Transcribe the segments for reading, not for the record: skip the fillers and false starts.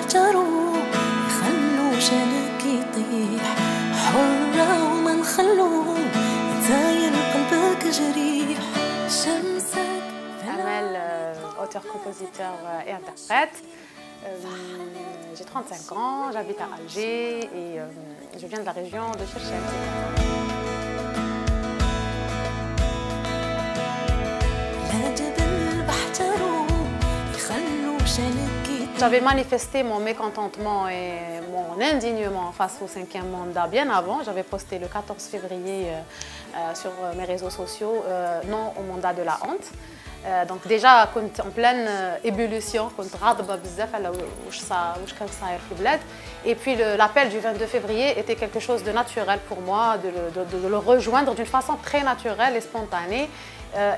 بحجروا يخلوا شانك يطيح حرة وما نخلوهم يتاير قلبك جريح شمسك. Amel, auteur, compositeur et interprète. J'ai 35 ans, j'habite à Alger et je viens de la région de Chefchaouen. J'avais manifesté mon mécontentement et mon indignement face au 5e mandat bien avant. J'avais posté le 14 février sur mes réseaux sociaux non au mandat de la honte. Donc déjà كنت en pleine ébullition, كنت غاضبة بزاف على واش كان صاير في البلاد. Et puis l'appel du 22 février était quelque chose de naturel pour moi, de le rejoindre d'une façon très naturelle et spontanée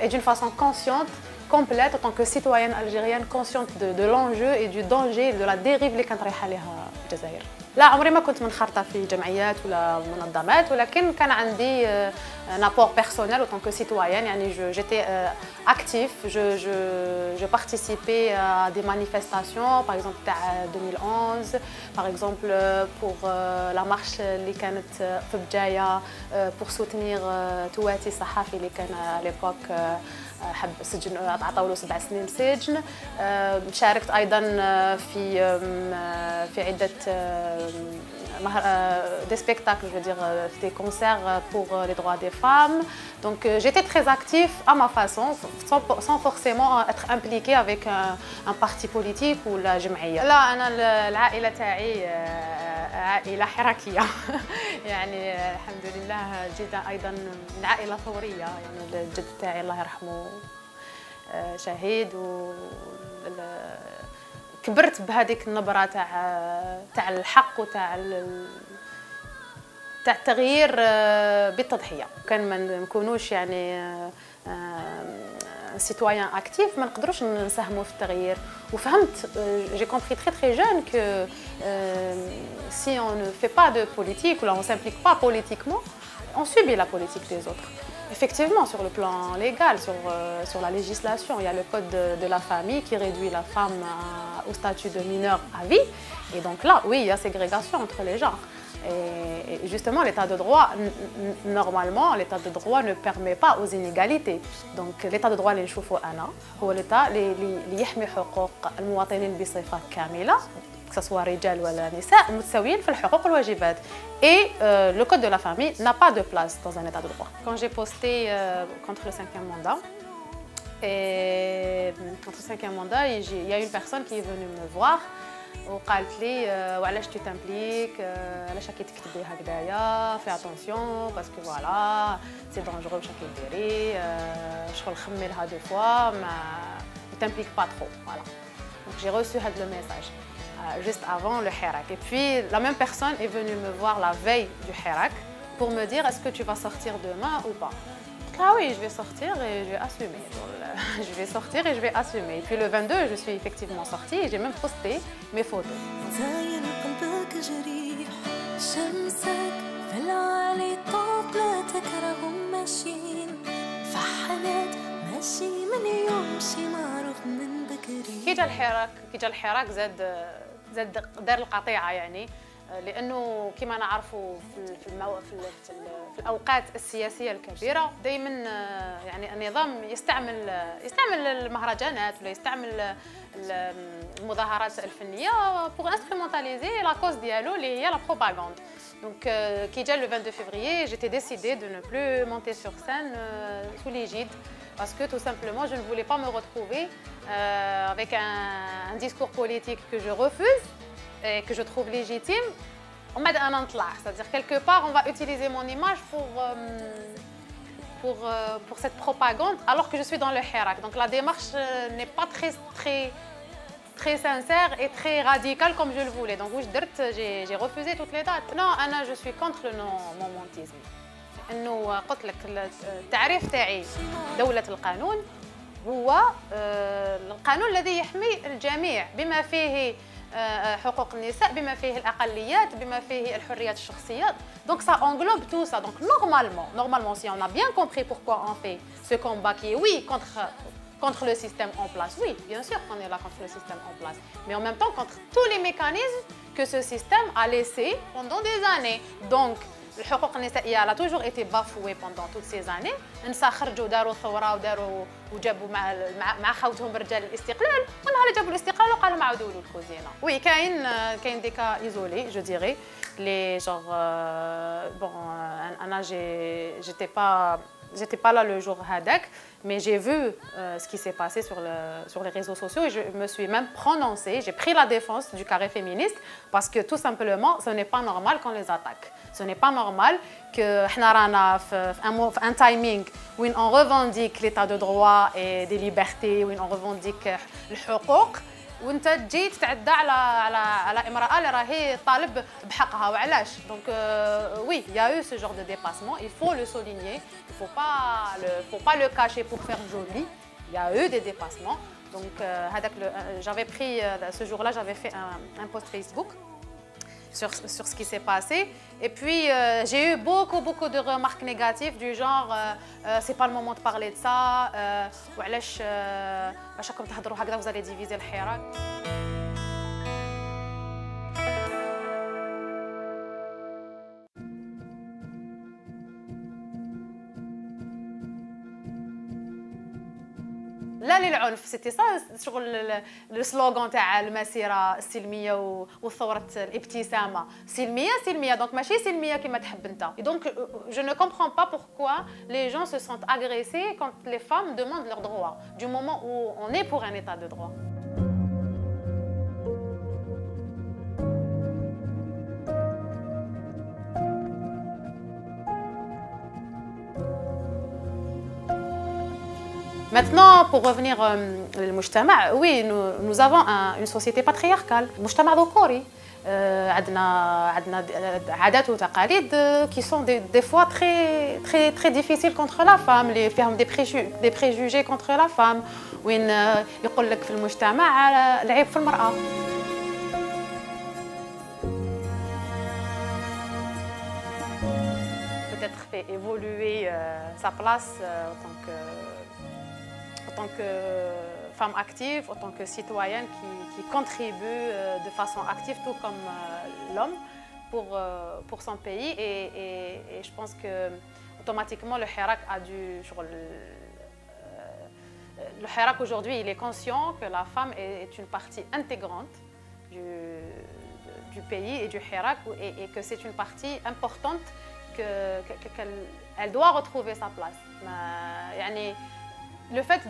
et d'une façon consciente, complète en tant que citoyenne algérienne consciente de l'enjeu et du danger et de la dérive اللي كانت رايحة ليها الجزائر. لا عمري ما كنت منخرطة في جمعيات ولا منظمات ولكن كان عندي un apport personnel en tant que citoyenne. يعني j'étais active, je participais à des manifestations par exemple تاع 2011 par exemple pour la marche اللي كانت في بجاية pour soutenir تواتي الصحفي اللي كان à l'époque حب سجن عطاو له 7 سنين سجن. شاركت ايضا في عده des spectacles, je veux dire des concerts pour les droits des femmes. Donc j'étais très active à ma façon sans forcément être impliquée avec un parti politique ou la جمعية. لا أنا العائلة تاعي عائلة حركية يعني الحمد لله جيت أيضا من عائلة ثورية. يعني الجد تاعي الله يرحمه شهيد كبرت بهذيك النبرة تاع الحق وتاع التغيير بالتضحية. كان ما نكونوش يعني citoyen actif ما نقدروش نساهموا في التغيير. وفهمت j'ai compris très jeune que si on ne fait pas de politique ou là on s'implique pas politiquement, on subit la politique des autres. Effectivement, sur le plan légal, sur la législation, il y a le code de la famille qui réduit la femme au statut de mineure à vie. Et donc là, oui, il y a ségrégation entre les genres. Et justement, l'état de droit, normalement, l'état de droit ne permet pas aux inégalités. Donc l'état de droit اللي نشوفه أنا هو l'état اللي يحمي حقوق المواطنين بصفة كاملة que ce soit رجال ولا نساء متساويين في الحقوق والواجبات. Et le code de la famille n'a pas de place dans un état de droit. Quand j'ai posté contre le 5e mandat, et contre le 5e mandat, il y a une personne qui est venue me voir وقالت لي وعلاش tu t'impliques, علاش راكي تكتبي هكذايا, fais attention parce que voilà, c'est dangereux باش راكي ديري, شغل خمي لها دو فوا, ما t'impliques pas trop. Voilà. Donc j'ai reçu le message. Juste avant le Hirak. Et puis la même personne est venue me voir la veille du Hirak pour me dire est-ce que tu vas sortir demain ou pas. Ah oui, je vais sortir et je vais assumer. Je vais sortir et je vais assumer. Et puis le 22, je suis effectivement sortie et j'ai même posté mes photos. كي جا الحراك زاد دار القطيعة يعني لأنه كما نعرفوا في الأوقات السياسية الكبيرة دائما يعني النظام يستعمل المهرجانات ولا يستعمل المظاهرات الفنية pour instrumentaliser la cause ديالو اللي هي la propagande. Donc كي جا le 22 février, j'étais décidée de ne plus monter sur scène sous l'égide parce que tout simplement je ne voulais pas me retrouver avec un discours politique que je refuse et que je trouve légitime. C'est-à-dire quelque part on va utiliser mon image pour cette propagande alors que je suis dans le Hirak. Donc la démarche n'est pas très sincère et très radicale comme je le voulais. Donc j'ai refusé toutes les dates. Non, Anna, je suis contre le non-momentisme. إنه قلت لك التعريف تاعي دولة القانون هو القانون الذي يحمي الجميع بما فيه حقوق النساء بما فيه الأقليات بما فيه الحريات الشخصية. Donc ça englobe tout ça. Donc normalement si on a bien compris pourquoi on fait ce combat qui est oui contre le système en place. Oui, bien sûr qu'on est là contre le système en place, mais en même temps contre tous les mécanismes que ce système a laissés pendant des années. Donc, الحقوق النسائية elle a toujours été bafouée pendant toutes ces années. النساء خرجوا داروا ثورة وجابوا مع خوتهم رجال الاستقلال، ونهار اللي جابوا الاستقلال وقالوا ما عاودوا له الكوزينة. Oui, كاين دي كا isolés, je dirais. Les genre bon, أنا j'étais pas là le jour hadak, mais j'ai vu ce qui s'est passé sur les réseaux sociaux et je me suis même prononcée, j'ai pris la défense du carré féministe parce que tout simplement, ce n'est pas normal qu'on les attaque. Ce n'est pas normal que un timing où on revendique l'état de droit et des libertés, où on revendique le حقوق وانت تجي تتعدى على امراه اللي راهي طالب بحقها وعلاش دونك وي يا eu ce genre de dépassement, il faut le souligner, il faut pas le cacher pour faire joli. Il y a eu des dépassements. Donc j'avais pris ce jour-là, j'avais fait un post Facebook sur ce qui s'est passé. Et puis, j'ai eu beaucoup de remarques négatives du genre c'est pas le moment de parler de ça, وعلاش باش راكم تهضروا هكذا vous allez diviser الحراك. لا للعنف، سيتي سا شغل لو سلوغان تاع المسيره السلميه وثوره الابتسامه، سلميه دونك ماشي سلميه كما تحب انت. دونك je ne comprends pas pourquoi les gens se sentent agressés quand les femmes demandent leurs droits du moment où on est pour un état de droit. Maintenant, pour revenir au mujtama', oui, nous avons une société patriarcale, mujtama' ذكوري. عندنا عادات وتقاليد qui sont des fois très difficiles contre la femme, اللي فيهم des préjugés contre la femme, وين يقول لك في المجتمع العيب في المرأة. Peut-être fait évoluer sa place en tant que femme active, en tant que citoyenne qui contribue de façon active, tout comme l'homme, pour son pays. Et je pense que automatiquement le Hirak a dû... Le Hirak aujourd'hui, il est conscient que la femme est une partie intégrante du pays et du Hirak et que c'est une partie importante qu'elle doit retrouver sa place. Le fait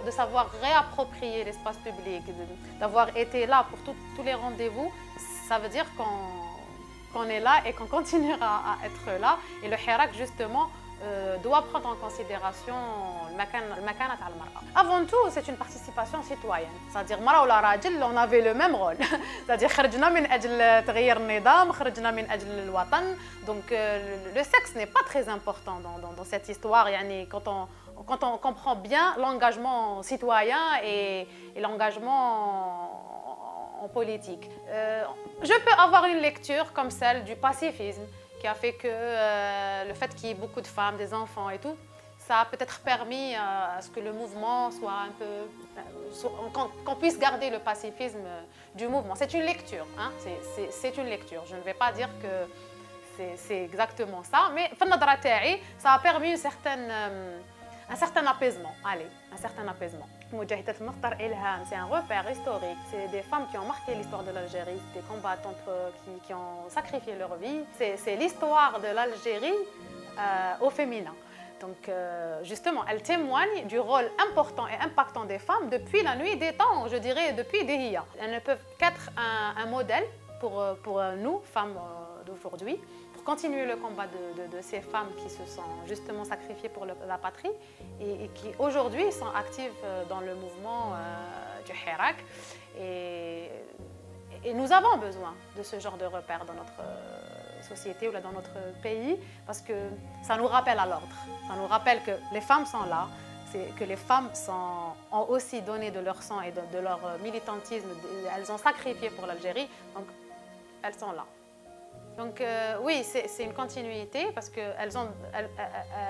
de savoir réapproprier l'espace public, d'avoir été là pour tous les rendez-vous, ça veut dire qu'on est là et qu'on continuera à être là. Et le Hirak, justement, doit prendre en considération المكانة تاع المرأة. Avant tout, c'est une participation citoyenne. C'est-à-dire مرأة ولا راجل, on avait le même rôle. C'est-à-dire خرجنا من أجل تغيير النظام, خرجنا من أجل الوطن. Donc le sexe n'est pas très important dans cette histoire. يعني quand on comprend bien l'engagement citoyen et l'engagement en politique. Je peux avoir une lecture comme celle du pacifisme qui a fait que le fait qu'il y ait beaucoup de femmes, des enfants et tout, ça a peut-être permis à ce que le mouvement soit un peu... qu'on puisse garder le pacifisme du mouvement. C'est une lecture, hein? C'est une lecture. Je ne vais pas dire que c'est exactement ça, mais ça a permis un certain apaisement. Allez, un certain apaisement. Moujahidat Mokhtar Ilham, c'est un repère historique. C'est des femmes qui ont marqué l'histoire de l'Algérie, des combattantes qui ont sacrifié leur vie. C'est l'histoire de l'Algérie au féminin. Donc justement, elle témoigne du rôle important et impactant des femmes depuis la nuit des temps, je dirais depuis Dehiya. Elles ne peuvent qu'être un modèle pour nous, femmes d'aujourd'hui, pour continuer le combat de ces femmes qui se sont justement sacrifiées pour la patrie et qui aujourd'hui sont actives dans le mouvement du Hirak. Et nous avons besoin de ce genre de repères dans notre société ou là dans notre pays parce que ça nous rappelle à l'ordre. Ça nous rappelle que les femmes sont là, que les femmes ont aussi donné de leur sang et de leur militantisme, elles ont sacrifié pour l'Algérie, donc elles sont là. Donc oui, c'est une continuité parce qu'elles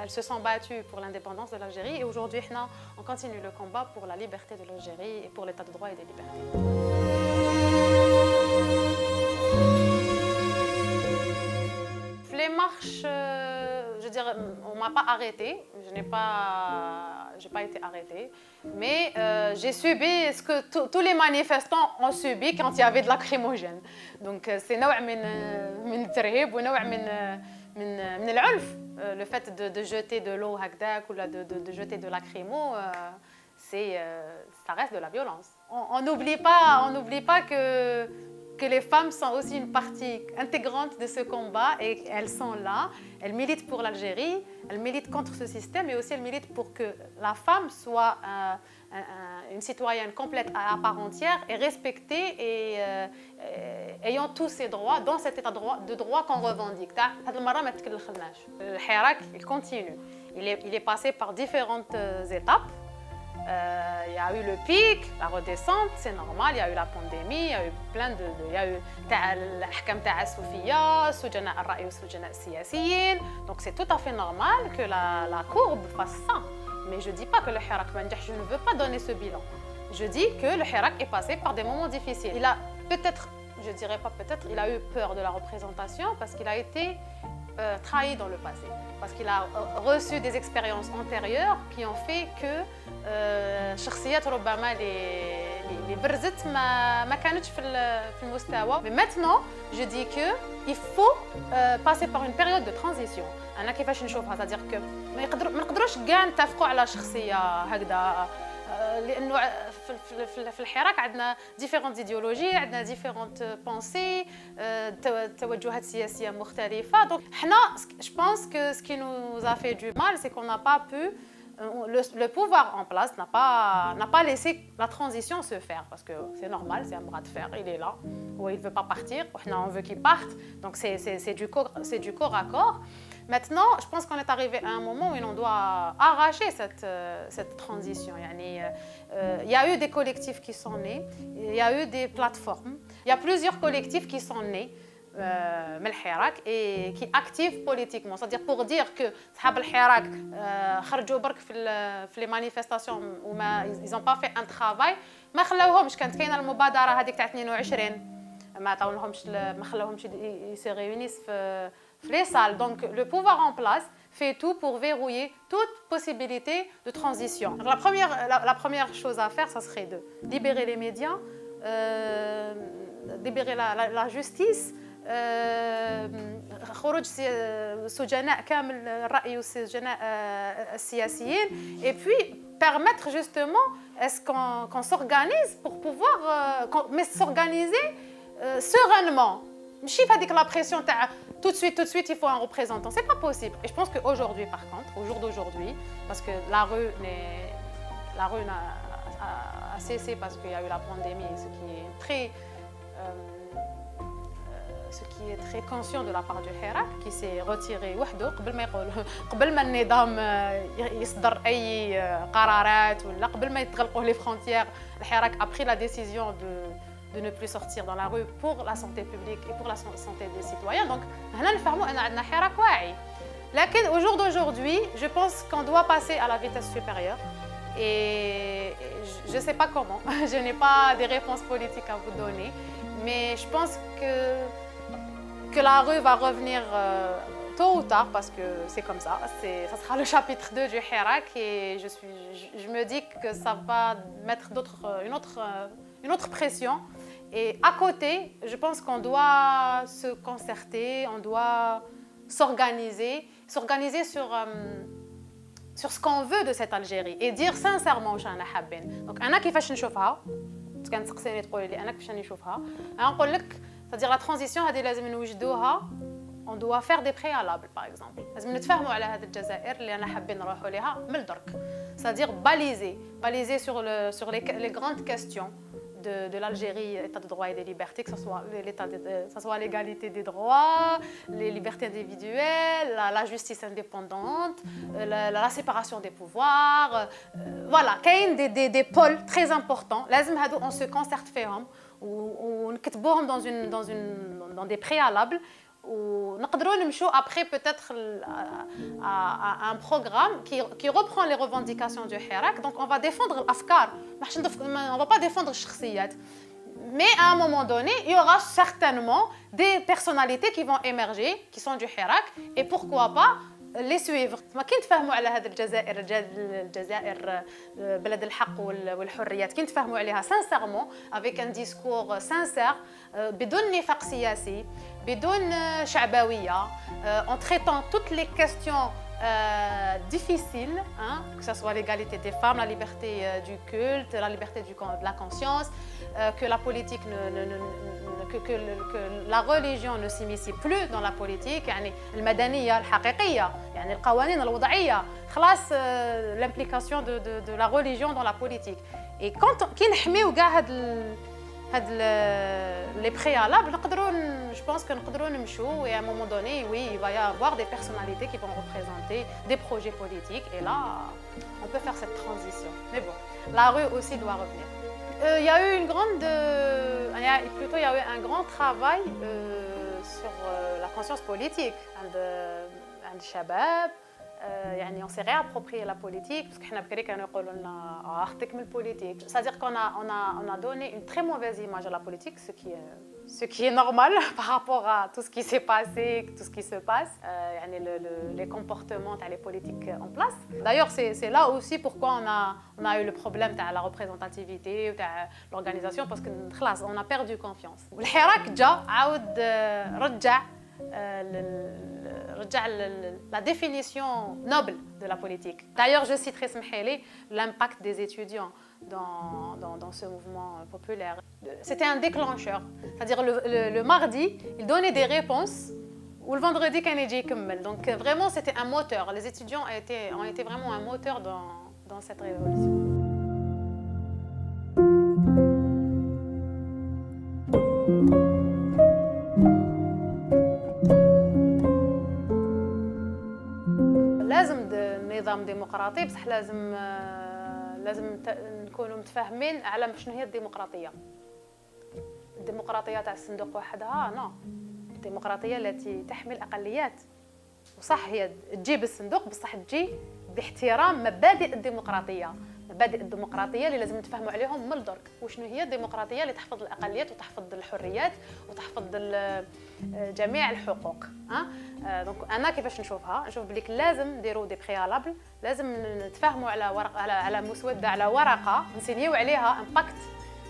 elles se sont battues pour l'indépendance de l'Algérie et aujourd'hui, on continue le combat pour la liberté de l'Algérie et pour l'état de droit et des libertés. Les marches, je veux dire, on ne m'a pas arrêtée, je n'ai pas été arrêtée, mais j'ai subi ce que tous les manifestants ont subi quand il y avait de lacrymogène. Donc c'est من الترهيب ونوع من العنف. Le fait de jeter de l'eau هكذاك ou de jeter de lacrymo, ça reste de la violence. On n'oublie pas que les femmes sont aussi une partie intégrante de ce combat et elles sont là, elles militent pour l'Algérie, elles militent contre ce système et aussi elles militent pour que la femme soit une citoyenne complète à part entière et respectée et ayant tous ses droits dans cet état de droit qu'on revendique. Le Hirak, il continue, il est passé par différentes étapes. Il y a eu le pic, la redescente, c'est normal, il y a eu la pandémie, il y a eu plein de... Il y a eu l'ahkam تاع السفية, سجناء الرأي وسجناء السياسيين. Donc c'est tout à fait normal que la courbe fasse ça. Mais je ne dis pas que le Hirak ما نجحش, je ne veux pas donner ce bilan. Je dis que le Hirak est passé par des moments difficiles. Il a peut-être, je dirais pas peut-être, il a eu peur de la représentation parce qu'il a été trahi dans le passé. Parce qu'il a reçu des expériences antérieures qui ont fait que شخصيات ربما اللي برزت ما كانتش في المستوى. Mais maintenant, je dis que il faut passer par une période de transition. أنا كيفاش نشوفها, c'est-à-dire que ما نقدروش كاع نتفقوا على شخصية هكذا لأنه في الحراك عندنا différentes idéologies, عندنا différentes pensées, توجهات سياسية مختلفة. Donc حنا, je pense que ce qui nous a fait du mal, c'est qu'on n'a pas pu, le pouvoir en place n'a pas laissé la transition se faire parce que c'est normal, c'est un bras de fer, il est là, ou il ne veut pas partir, on veut qu'il parte, donc c'est du corps à corps. Maintenant, je pense qu'on est arrivé à un moment où on doit arracher cette transition. Il y a eu des collectifs qui sont nés, il y a eu des plateformes, il y a plusieurs collectifs qui sont nés من الحراك et qui activent politiquement. C'est-à-dire pour dire que صحاب الحراك خرجوا برك في les manifestations وما ils n'ont pas fait un travail, ما خلاوهمش. كانت كاينه المبادره هذيك تاع 22 ما عطاولهمش, ما خلاوهمش se réunissent في les salles. Donc le pouvoir en place fait tout pour verrouiller toute possibilité de transition. Donc, la première chose à faire, ça serait de libérer les médias, libérer la justice, خروج سجناء كامل الرأي والسجناء السياسيين, et puis permettre justement est-ce qu'on s'organise pour pouvoir mais s'organiser sereinement. ماشي في هذيك la pression تاع tout de suite il faut un représentant, c'est pas possible. Et je pense qu'aujourd'hui par contre, au jour d'aujourd'hui, parce que la rue a cessé parce qu'il y a eu la pandémie, ce qui est très conscient de la part du Hirak qui s'est retiré وحده قبل ما النظام يصدر اي قرارات ولا قبل ما يتغلقوا les frontières. Le Hirak a pris la décision de ne plus sortir dans la rue pour la santé publique et pour la santé des citoyens. Donc هنا نفهموا ان عندنا حراك واعي. لكن au jour d'aujourd'hui, je pense qu'on doit passer à la vitesse supérieure. Et je ne sais pas comment, je n'ai pas des réponses politiques à vous donner, mais je pense que la rue va revenir tôt ou tard parce que c'est comme ça. Ça sera le chapitre 2 du Hirak et je me dis que ça va mettre une autre pression. Et à côté, je pense qu'on doit se concerter, on doit s'organiser sur ce qu'on veut de cette Algérie et dire sincèrement واش انا حابين. Donc انا كيفاش نشوفها, كان تسقسيني تقولي لي انا كيفاش نشوفها, انا نقول لك c'est-à-dire la transition هذه لازم نوجدوها, on doit faire des préalables par exemple. لازم نتفاهموا على هذه الجزائر اللي انا حابين نروحوا لها من الدرك, c'est-à-dire baliser sur les grandes questions de l'Algérie, l'état de droit et des libertés, que ce soit l'égalité des droits, les libertés individuelles, la justice indépendante, la séparation des pouvoirs. Voilà, il y a des pôles très importants. On se concerte فيهم ونكتبوهم dans des préalables ونقدروا نمشوا après peut-être à un programme qui reprend les revendications du Hirak. Donc on va défendre l'afkar, on va pas défendre الشخصيات. Mais à un moment donné, il y aura certainement des personnalités qui vont émerger, qui sont du Hirak, et pourquoi pas les suivre. ما كي نتفاهموا على هذا الجزائر بلد الحق والحريات، كي نتفاهموا عليها sincèrement avec un discours sincère بدون نفاق سياسي، بدون شعبوية، en traitant toutes les questions difficiles, hein, que ce soit l'égalité des femmes, la liberté du culte, la liberté de la conscience, que la politique que la religion ne s'immisce plus dans la politique. يعني المدنية الحقيقية، يعني القوانين الوضعية، خلاص l'implication de la religion dans la politique. Et quand كي نحميو كاع هاد les préalables, je pense que نقدروا نمشوا et à un moment donné, oui, il va y avoir des personnalités qui vont représenter des projets politiques et là, on peut faire cette transition. Mais bon, la rue aussi doit revenir. Il y a eu un grand travail sur la conscience politique. عند الشباب يعني on s'est réapproprié la politique parce que حنا بكري كانوا يقولوا لنا اختك من البوليتيك. C'est-à-dire qu'on a donné une très mauvaise image à la politique, ce qui est normal par rapport à tout ce qui s'est passé, tout ce qui se passe, يعني les comportements les politiques en place. D'ailleurs c'est là aussi pourquoi on a eu le problème de la représentativité de l'organisation, parce que خلاص on a perdu confiance. والحراك جا عاود رجع la définition noble de la politique. D'ailleurs, je citerai l'impact des étudiants dans ce mouvement populaire. C'était un déclencheur. C'est-à-dire le mardi, ils donnaient des réponses, ou le vendredi, quand ils disaient. Donc vraiment, c'était un moteur. Les étudiants ont été vraiment un moteur dans cette révolution. لازم نظام ديمقراطي، بصح لازم نكونوا متفاهمين على شنو هي الديمقراطيه. الديمقراطيه تاع الصندوق وحدها نو، الديمقراطيه التي تحمي الاقليات. وصح هي تجي بالصندوق، بصح تجي باحترام مبادئ الديمقراطيه. مبادئ الديمقراطيه اللي لازم نتفاهموا عليهم من الدرك. وشنو هي الديمقراطيه اللي تحفظ الاقليات وتحفظ الحريات وتحفظ جميع الحقوق. دونك انا كيفاش نشوفها، نشوف بلي لازم نديروا دي بريالابل، لازم نتفاهموا على على مسوده، على ورقه نسينيو عليها امباكت،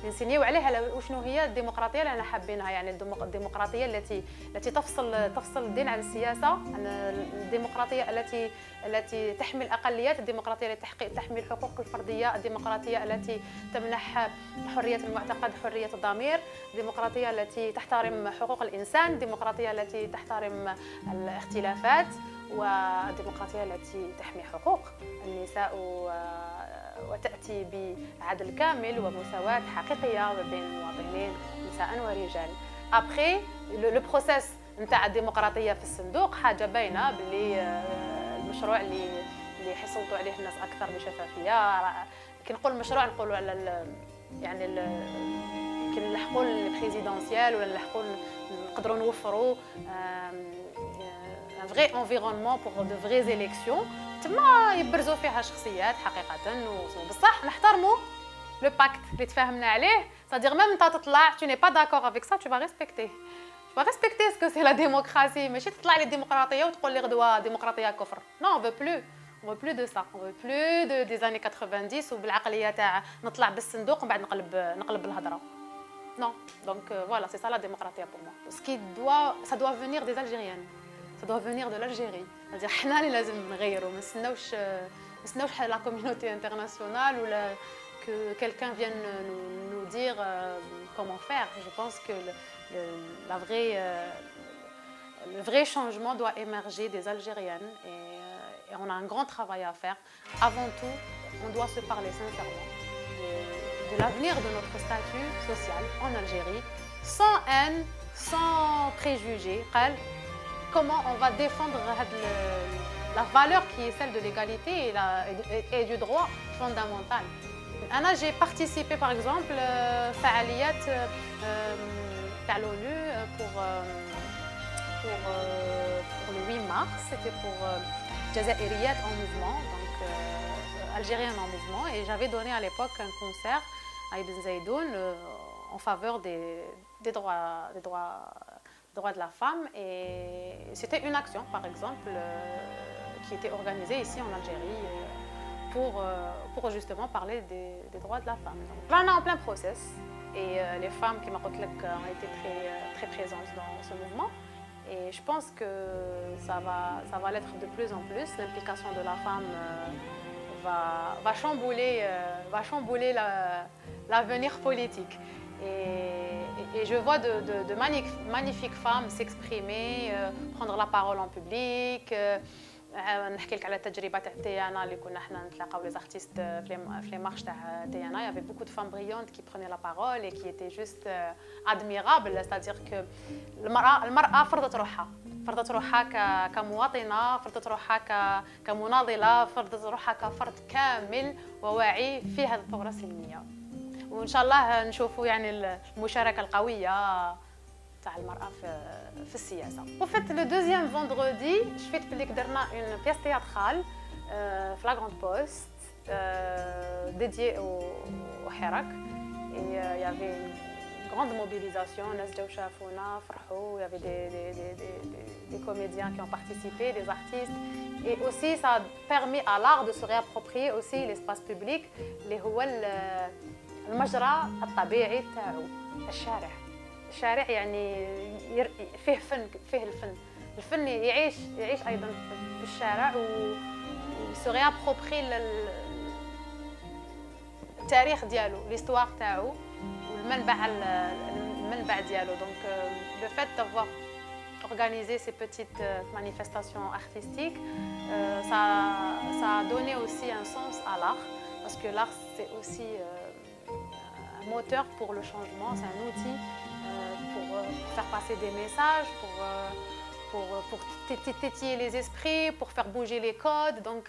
نسينيو عليها وشنو هي الديمقراطيه اللي احنا حابينها. يعني الديمقراطيه التي تفصل الدين عن السياسه، الديمقراطيه التي تحمي الاقليات، الديمقراطيه التي تحمي الحقوق الفرديه، الديمقراطيه التي تمنح حريه المعتقد، حريه الضمير، الديمقراطيه التي تحترم حقوق الانسان، الديمقراطيه التي تحترم الاختلافات، والديمقراطيه التي تحمي حقوق النساء وتأتي بعدل كامل ومساواة حقيقية بين المواطنين نساء ورجال. Après le process نتاع الديمقراطية في الصندوق حاجة باينة باللي المشروع اللي حصلتوا عليه الناس أكثر بشفافية. كي نقول مشروع نقولوا على يعني كي نلحقوا البريزيدونسيال ولا نلحقوا نقدروا نوفروا un vrai environnement pour de vraies élections. تما يبرزوا فيها شخصيات حقيقة، بصح نحترموا لو باكت اللي تفاهمنا عليه. صادير ميم انت تطلع tu n'es pas d'accord avec ça, tu vas respecter. Tu vas respecter ce que c'est la démocratie. ماشي تطلع لي الديمقراطية وتقول لي غدوة ديمقراطية كفر. Non, on veut plus. On veut plus de ça. On veut plus des années 90 وبالعقلية تاع نطلع بالصندوق ومن بعد نقلب الهضرة. Non. Donc voilà, c'est ça la démocratie pour moi. Ça doit venir des Algériennes. Ça doit venir de l'Algérie. C'est-à-dire حنا اللي لازم نغيروا، ما نستناوش la communauté internationale ou que quelqu'un vienne nous dire comment faire. Je pense que le vrai changement doit émerger des Algériennes et on a un grand travail à faire. Avant tout, on doit se parler sincèrement de l'avenir de notre statut social en Algérie, sans haine, sans préjugés. Comment on va défendre la valeur qui est celle de l'égalité et du droit fondamental. J'ai participé par exemple à l'ONU pour le 8 mars. C'était pour Jazairiyat en mouvement, donc Algérienne en mouvement. Et j'avais donné à l'époque un concert à Ibn Zaidoun en faveur des droits de la femme. Et c'était une action, par exemple, qui était organisée ici en Algérie pour justement parler des droits de la femme. Donc, là, on est en plein process. Et les femmes qui ont été très présentes dans ce mouvement. Et je pense que ça va l'être de plus en plus. L'implication de la femme va chambouler l'avenir politique. Et je vois de magnifiques femmes s'exprimer, prendre la parole en public. نحكي لك على التجربه تاع تيانا اللي كنا حنا نتلاقاو لي زارتيست في لي مارش تاع تيانا. Il y avait beaucoup de femmes brillantes qui prenaient la parole et qui étaient juste admirables, c'est-à-dire que المرأة فرضت روحها كمواطنة، فرضت روحها كمناضلة، فرضت روحها كفرد كامل وواعي في هذه الثورة السلمية. وإن شاء الله نشوفوا يعني المشاركة القوية تاع المرأة في السياسة. وفات لو دوزيام فوندردي شفت بلي درنا اون بياس تياترال في لا غراند بوست ديديي au حراك. Et il y avait une grande mobilisation, الناس جاو شافونا فرحوا. Il y avait des comédiens qui ont participé, des artistes. Et aussi ça a permis à l'art de se réapproprier aussi l'espace public اللي هو المجرى الطبيعي تاعو الشارع. الشارع يعني فيه فن، فيه الفن يعيش ايضا في الشارع وسو ريابروبري التاريخ ديالو، ليستوار تاعو والمنبع ديالو. دونك le fait d'avoir organisé ces petites manifestations artistiques, ça a donné aussi un sens à l'art, parce que l'art c'est aussi un moteur pour le changement, c'est un outil pour faire passer des messages, pour tétiller les esprits, pour faire bouger les codes. Donc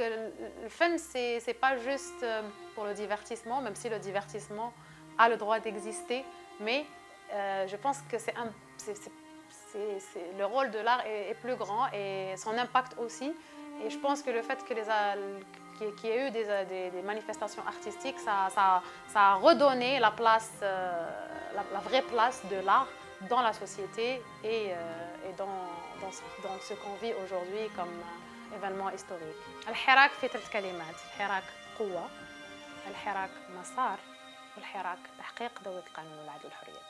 le fun, c'est pas juste pour le divertissement, même si le divertissement a le droit d'exister, mais je pense que le rôle de l'art est plus grand et son impact aussi. Et je pense que le fait qu'il y ait eu des manifestations artistiques, ça a redonné la place, la vraie place de l'art dans la société et dans ce qu'on vit aujourd'hui comme événement historique. الحراك في 3 كلمات: الحراك قوة، الحراك مسار، والحراك تحقيق دولة القانون والعدل والحرية.